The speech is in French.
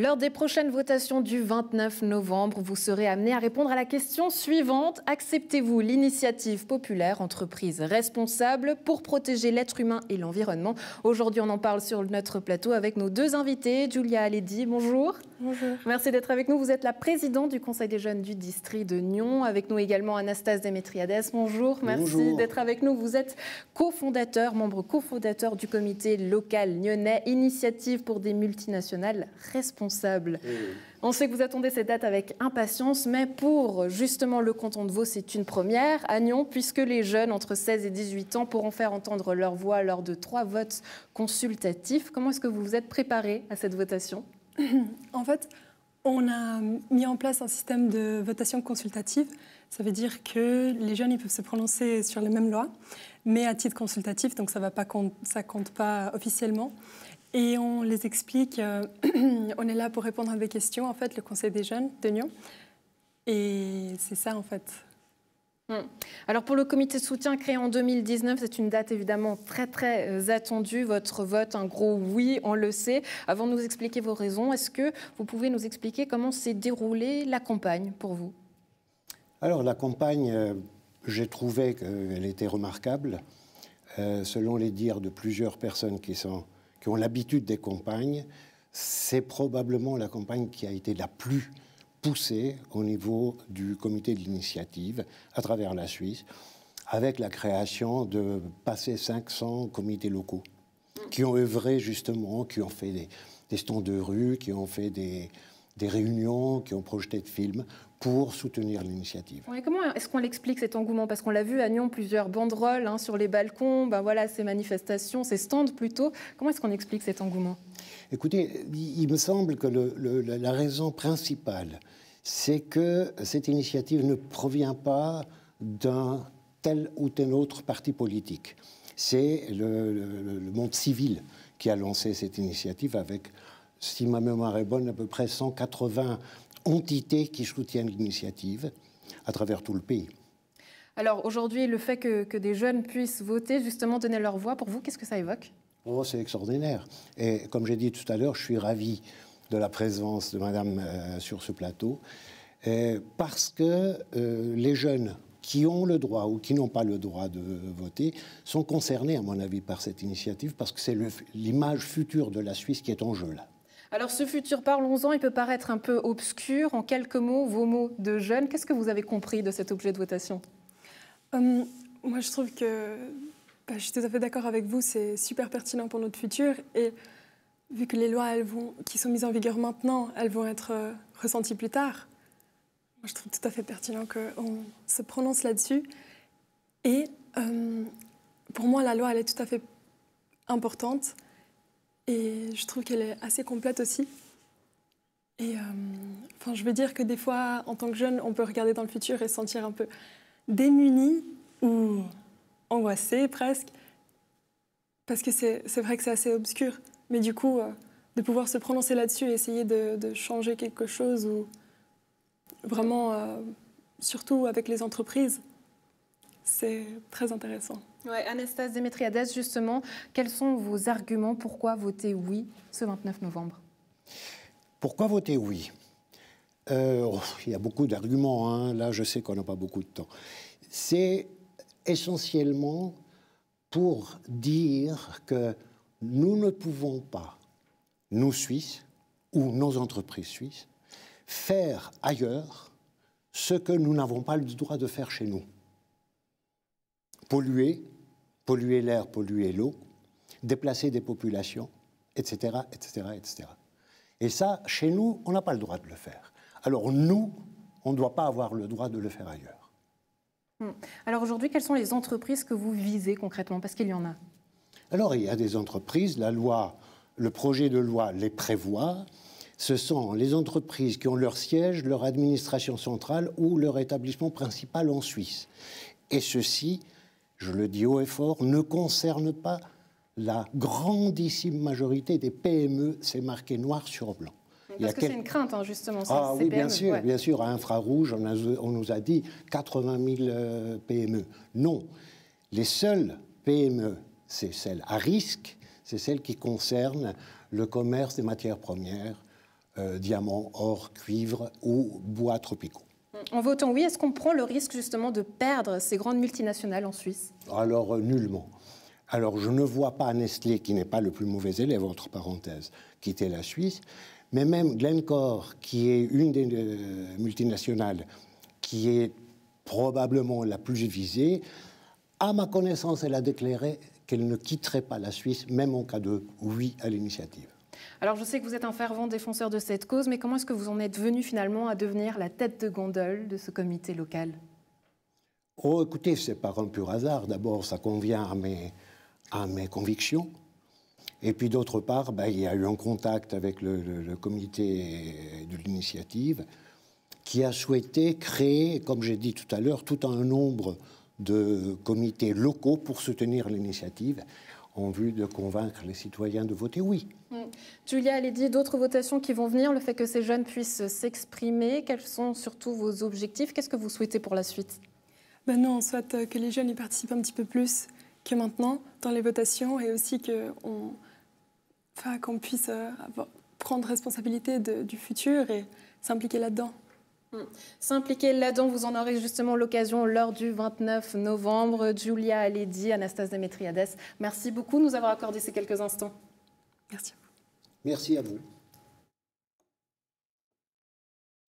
Lors des prochaines votations du 29 novembre, vous serez amené à répondre à la question suivante. Acceptez-vous l'initiative populaire entreprise responsable pour protéger l'être humain et l'environnement? Aujourd'hui, on en parle sur notre plateau avec nos deux invités. Julia Aledi, bonjour. Bonjour. Merci d'être avec nous. Vous êtes la présidente du Conseil des jeunes du district de Nyon. Avec nous également Anastase Demetriades. Bonjour. Merci d'être avec nous. Vous êtes cofondateur, membre cofondateur du comité local nyonnais, Initiative pour des multinationales responsables. On sait que vous attendez cette date avec impatience, mais pour justement le canton de Vaud, c'est une première à Nyon, puisque les jeunes entre 16 et 18 ans pourront faire entendre leur voix lors de 3 votes consultatifs. Comment est-ce que vous vous êtes préparé à cette votation? En fait, on a mis en place un système de votation consultative. Ça veut dire que les jeunes ils peuvent se prononcer sur les mêmes lois, mais à titre consultatif, donc ça ne compte pas officiellement. Et on les explique, on est là pour répondre à des questions, en fait, le Conseil des jeunes de Nyon. Et c'est ça, en fait. Alors pour le comité de soutien créé en 2019, c'est une date évidemment très attendue. Votre vote, un gros oui, on le sait. Avant de nous expliquer vos raisons, est-ce que vous pouvez nous expliquer comment s'est déroulée la campagne pour vous? Alors la campagne, j'ai trouvé qu'elle était remarquable. Selon les dires de plusieurs personnes qui ont l'habitude des campagnes, c'est probablement la campagne qui a été la plus poussée au niveau du comité de l'initiative à travers la Suisse, avec la création de passer 500 comités locaux qui ont œuvré justement, qui ont fait des stands de rue, qui ont fait des réunions, qui ont projeté de films pour soutenir l'initiative. Oui, comment est-ce qu'on l'explique cet engouement? Parce qu'on l'a vu à Nyon, plusieurs banderoles sur les balcons, voilà, ces manifestations, ces stands plutôt. Comment est-ce qu'on explique cet engouement? Écoutez, il me semble que la raison principale, c'est que cette initiative ne provient pas d'un tel ou tel autre parti politique. C'est le monde civil qui a lancé cette initiative avec, si ma mémoire est bonne, à peu près 180 entités qui soutiennent l'initiative à travers tout le pays. Alors aujourd'hui, le fait que des jeunes puissent voter, justement donner leur voix, pour vous, qu'est-ce que ça évoque? Oh, c'est extraordinaire. Et comme j'ai dit tout à l'heure, je suis ravi de la présence de Madame sur ce plateau, parce que les jeunes qui ont le droit ou qui n'ont pas le droit de voter sont concernés, à mon avis, par cette initiative, parce que c'est l'image future de la Suisse qui est en jeu là. Alors ce futur, parlons-en, il peut paraître un peu obscur. En quelques mots, vos mots de jeunes, qu'est-ce que vous avez compris de cet objet de votation? Moi, je trouve que je suis tout à fait d'accord avec vous, c'est super pertinent pour notre futur. Et vu que les lois qui sont mises en vigueur maintenant, elles vont être ressenties plus tard, moi, je trouve tout à fait pertinent qu'on se prononce là-dessus. Et pour moi, la loi, elle est tout à fait importante. Et je trouve qu'elle est assez complète aussi. Et je veux dire que des fois, en tant que jeune, on peut regarder dans le futur et se sentir un peu démuni ou angoissé presque. Parce que c'est vrai que c'est assez obscur. Mais du coup, de pouvoir se prononcer là-dessus et essayer de changer quelque chose, ou vraiment, surtout avec les entreprises, c'est très intéressant. Ouais, Anastase Demetriades, justement, quels sont vos arguments? Pourquoi voter oui ce 29 novembre? Pourquoi voter oui? Il y a beaucoup d'arguments, là je sais qu'on n'a pas beaucoup de temps. C'est essentiellement pour dire que nous ne pouvons pas, nous Suisses, ou nos entreprises suisses, faire ailleurs ce que nous n'avons pas le droit de faire chez nous. Polluer l'air, polluer l'eau, déplacer des populations, etc., etc., etc. Et ça, chez nous, on n'a pas le droit de le faire. Alors nous, on ne doit pas avoir le droit de le faire ailleurs. Alors aujourd'hui, quelles sont les entreprises que vous visez concrètement? Parce qu'il y en a. Alors il y a des entreprises, le projet de loi les prévoit. Ce sont les entreprises qui ont leur siège, leur administration centrale ou leur établissement principal en Suisse. Et ceci, je le dis haut et fort, ne concerne pas la grandissime majorité des PME, c'est marqué noir sur blanc. Parce que c'est une crainte, justement. Ah oui, bien sûr, ouais. Bien sûr. À Infrarouge, on nous a dit 80 000 PME. Non, les seules PME, c'est celles à risque, c'est celles qui concernent le commerce des matières premières, diamants, or, cuivre ou bois tropicaux. En votant oui, est-ce qu'on prend le risque justement de perdre ces grandes multinationales en Suisse? Alors, nullement. Alors, je ne vois pas Nestlé, qui n'est pas le plus mauvais élève, entre parenthèses, quitter la Suisse, mais même Glencore, qui est une des multinationales qui est probablement la plus visée, à ma connaissance, elle a déclaré qu'elle ne quitterait pas la Suisse, même en cas de oui à l'initiative. Alors, je sais que vous êtes un fervent défenseur de cette cause, mais comment est-ce que vous en êtes venu finalement à devenir la tête de gondole de ce comité local? Oh, écoutez, c'est par un pur hasard. D'abord, ça convient à mes convictions. Et puis, d'autre part, il y a eu un contact avec le comité de l'initiative qui a souhaité créer, comme j'ai dit tout à l'heure, tout un nombre de comités locaux pour soutenir l'initiative en vue de convaincre les citoyens de voter oui. Julia Aledi, d'autres votations qui vont venir, le fait que ces jeunes puissent s'exprimer, quels sont surtout vos objectifs? Qu'est-ce que vous souhaitez pour la suite? Nous, on souhaite que les jeunes y participent un petit peu plus que maintenant dans les votations et aussi qu'on puisse prendre responsabilité du futur et s'impliquer là-dedans. S'impliquer là-dedans, vous en aurez justement l'occasion lors du 29 novembre. Julia Aledi, Anastas Demetriades, merci beaucoup de nous avoir accordé ces quelques instants. Merci à vous. Merci à vous.